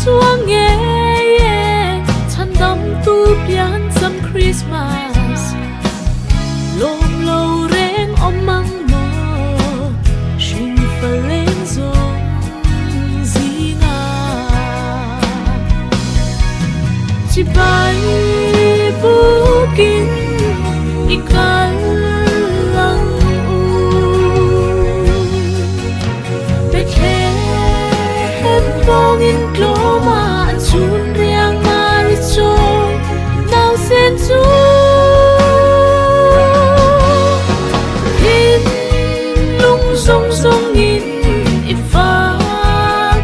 xuống nghe thân đắm tu pian some Christmas lôm lâu reng om mang mơ xin phơi lên rong gì ngà chỉ bay bu kín ikan lang bong in gloma an chun riang mari choi now sen chu hin lung song song in ifa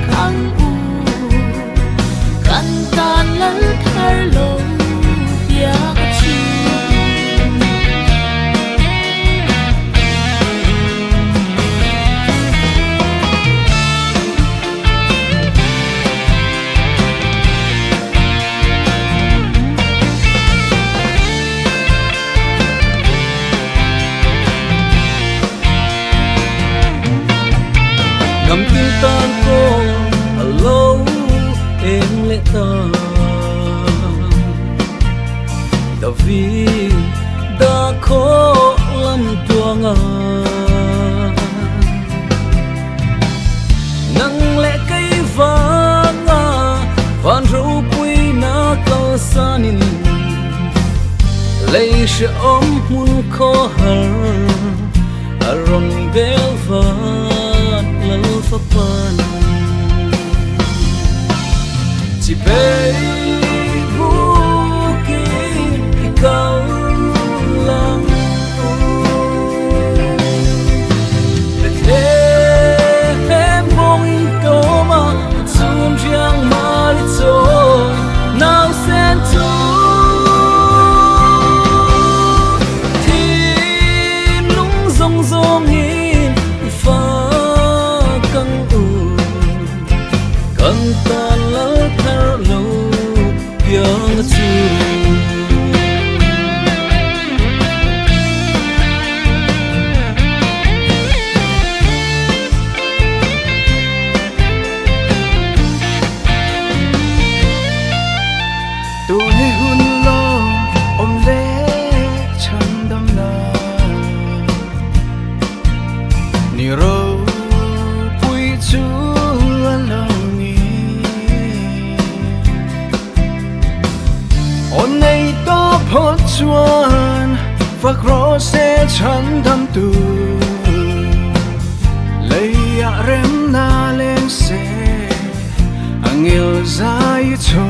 khang u kan tan lal thar lo ya chu ngắm tiếng tan cô lâu em lệ ta đã vì đã khó lắm tua ngà nắng lệ cây vàng van râu quy na câu sanin lấy sẽ ôm muốn khó hở arong bel van fapan chỉ bay bukin ikaw lang em bong in toma zum jiang marito now send to thiên lung rong rong in pha kan tan lal thar lo piang chu tu ni hun lo om le chan dam na ni ro pui chu on nay to phot chuan phak ro se chan dam tu leia rem na leng se angil zai cho